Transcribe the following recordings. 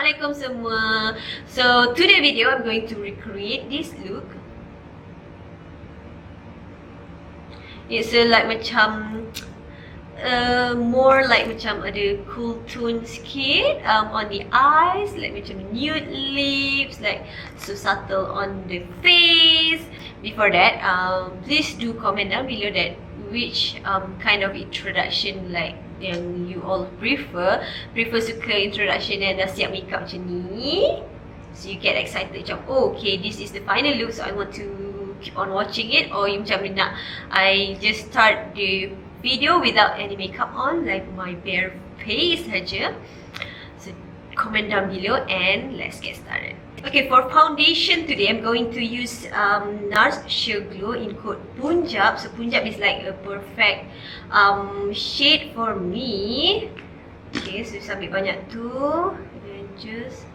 Assalamualaikum semua. So today video I'm going to recreate this look. It's like macam more like macam ada cool tone sikit on the eyes, like macam nude lips, like so subtle on the face. Before that, please do comment down below that which kind of introduction like yang you all prefer suka introduction yang dah siap makeup macam ni, so you get excited macam oh okay, this is the final look, so I want to keep on watching it, or you macam nak I just start the video without any makeup on, like my bare face saja. So comment down below and let's get started. Okay, for foundation today, I'm going to use NARS Sheer Glow in code Punjab. So Punjab is like a perfect shade for me. Okay, so sambil banyak tu, and just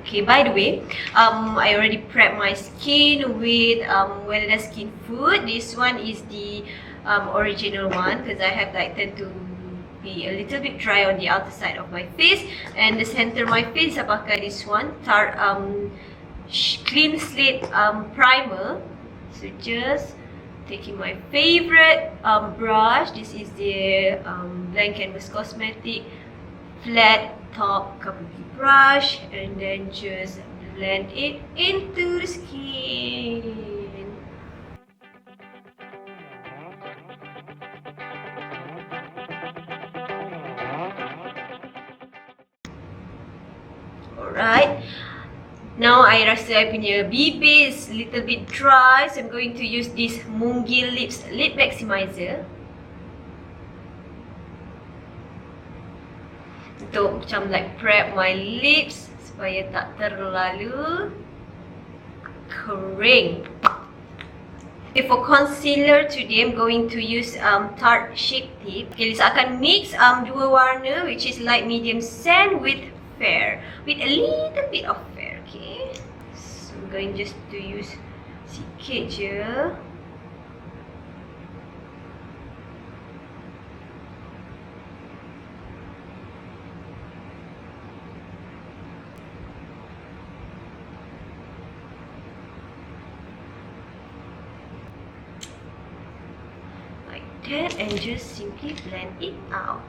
okay, by the way, I already prepped my skin with Wellness Skin Food. This one is the original one because I have like tend to be a little bit dry on the outer side of my face, and the center of my face I pakai this one Clean Slate primer. So just taking my favorite brush. This is the Blank Canvas Cosmetic flat top kabuki brush, and then just blend it into the skin. Alright, now I rasa I punya bibir is little bit dry, so I'm going to use this Munggil Lips Lip Maximizer untuk macam like prep my lips supaya tak terlalu kering. Okay, for concealer today I'm going to use Tarte Shape Tape. Okay, Lisa akan mix dua warna, which is light medium sand with fair, with a little bit of fair. Okay, so I'm going just to use sikit je. And just simply blend it out.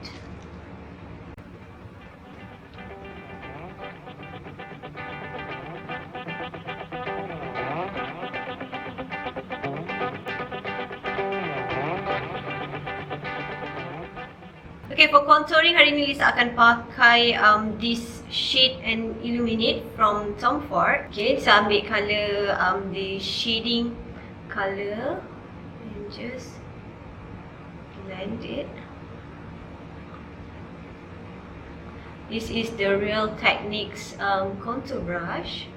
Okay, for contouring hari ni Lisa akan pakai this Shade and Illuminate from Tom Ford. Okay, Lisa ambil colour the shading colour and just blend it. This is the Real Techniques contour brush.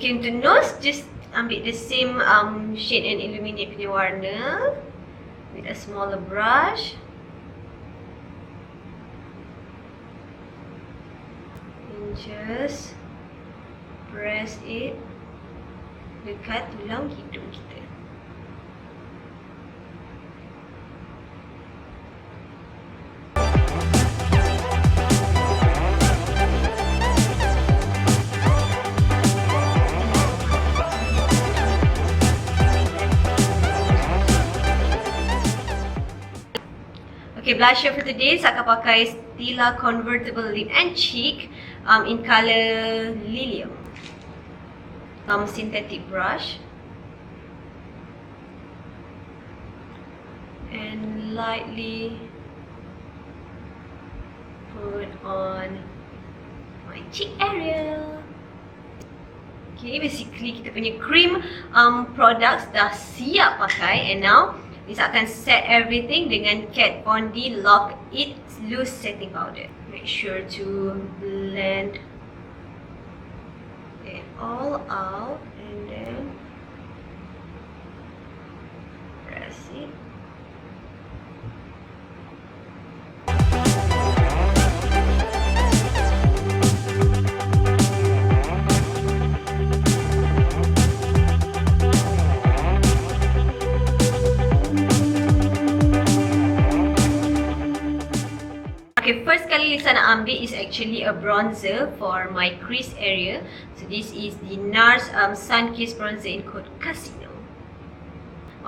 Untuk nose, just ambil the same Shade and Illuminate punya warna with a smaller brush. And just press it dekat tulang hidung kita. Okay, blusher for today, saya akan pakai Stila Convertible Lip and Cheek in color Lilium. Synthetic brush. And lightly put on my cheek area. Okay, basically kita punya cream products dah siap pakai. And now Lisa akan set everything dengan Kat Von D Lock It Loose Setting Powder. Make sure to blend it all out and then press it. Okay, first kali Lisa nak ambil is actually a bronzer for my crease area. So this is the NARS Sun Kiss Bronzer in code Casino.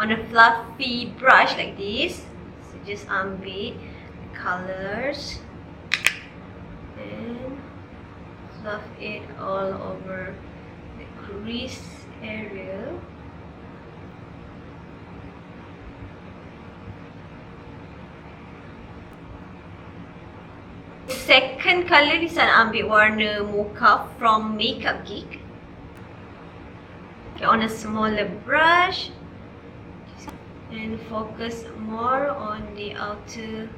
On a fluffy brush like this, so just ambil the colors and fluff it all over the crease area. Second colour Lisa nak ambil warna mocha from Makeup Geek. Okay, on a smaller brush and focus more on the outer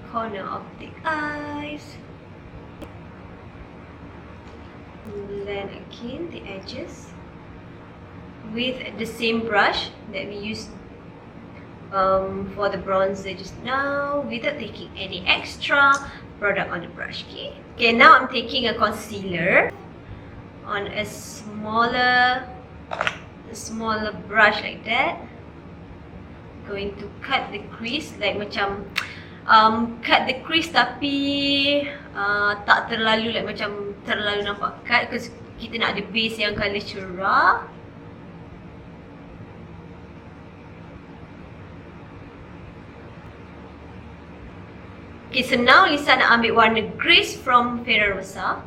corner of the eyes. Blend again the edges with the same brush that we used for the bronzer just now, without taking any extra product on the brush. Okay, now I'm taking a concealer on a smaller brush like that. Going to cut the crease like macam cut the crease tapi tak terlalu like macam terlalu nampak cut, because kita nak ada base yang colour cerah. Okay, so now Lisa nak ambil warna Grace from Ferrero-Rocher.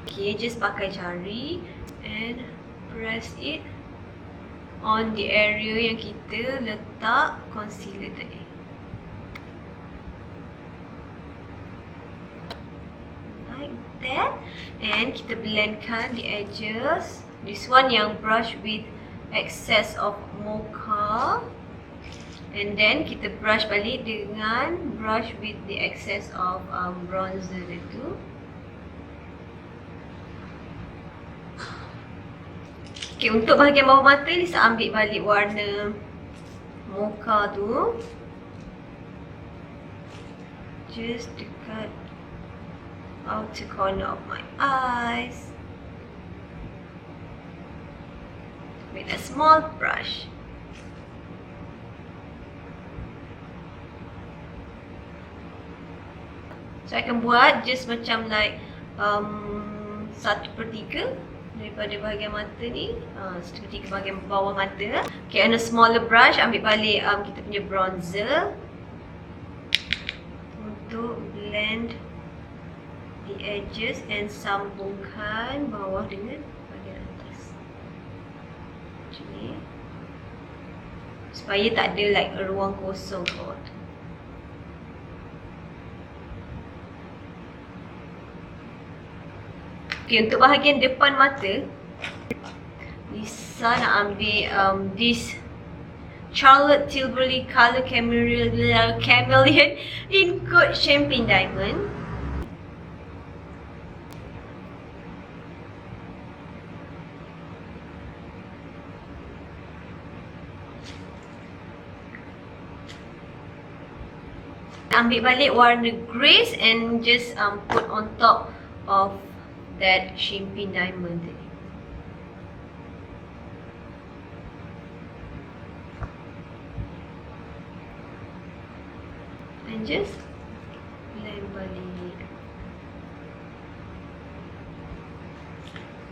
Okay, just pakai jari and press it on the area yang kita letak concealer tadi. Like that. And kita blendkan the edges. This one yang brush with excess of mocha. And then kita brush balik dengan brush with the excess of bronzer itu. Okay, untuk bahagian bawah mata Lisa ambil balik warna mocha tu. Just dekat outer corner of my eyes with a small brush. So I akan buat just macam like 1/3 daripada bahagian mata ni, 1/3 bahagian bawah mata. Okay, on a smaller brush ambil balik kita punya bronzer untuk blend the edges and sambungkan bawah dengan bahagian atas. Macam ni, supaya tak ada like ruang kosong bawah tu. Okay, untuk bahagian depan mata Lisa nak ambil this Charlotte Tilbury Color Chameleon in code Champagne Diamond. Ambil balik warna Grace and just put on top of that Champagne Diamond tadi. And just blend balik.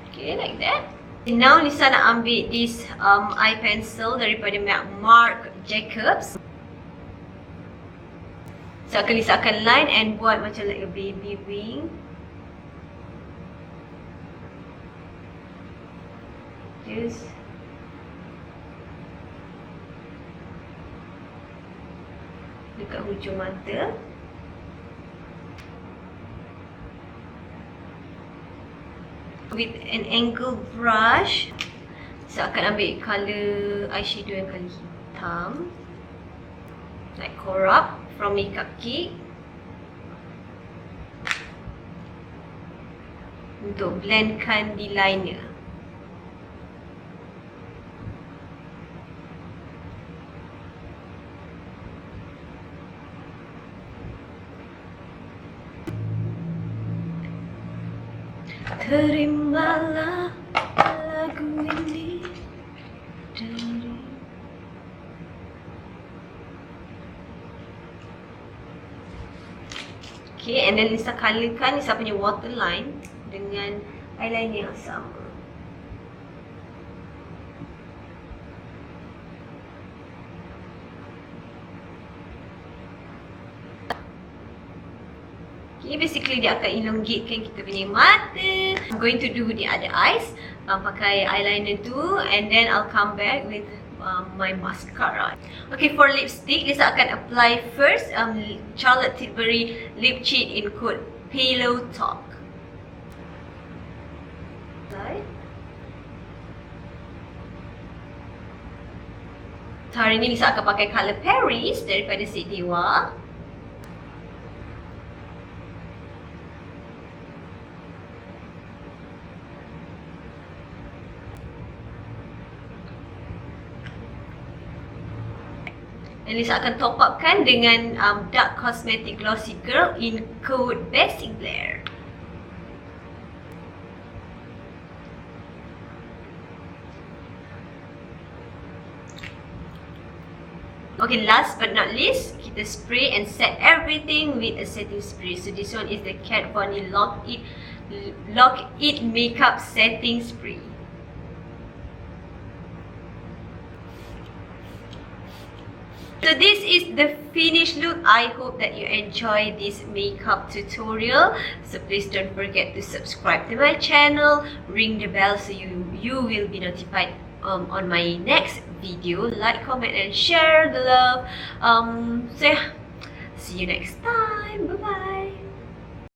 Okay, like that. And now Lisa nak ambil this eye pencil daripada Marc Jacobs. So Lisa akan line and buat macam like a baby wing. Just dekat hujung mata. with an angle brush. Saya akan ambil colour eyeshadow yang colour hitam, like Corrupt from Makeup Kit, untuk blendkan di liner. Terimalah lagu ini dari Okay, and then Lisa colourkan Lisa punya waterline dengan eyeliner yang sama. Okay, basically dia akan elongatekan kita punya mata. I'm going to do the other eyes, pakai eyeliner tu, and then I'll come back with my mascara. Okay, for lipstick, Lisa akan apply first Charlotte Tilbury lip cheat in code Pillow Talk. Hari ni Lisa akan pakai colour Paris daripada set Dewa. Dan Lisa akan top upkan dengan Dark Cosmetic Glossy Girl in code Basic Blair. Okay, last but not least, kita spray and set everything with a setting spray. So this one is the Kat Von D Lock It Makeup Setting Spray. So this is the finished look. I hope that you enjoy this makeup tutorial. So please don't forget to subscribe to my channel, ring the bell so you will be notified on my next video. Like, comment and share the love. So yeah, see you next time. Bye bye.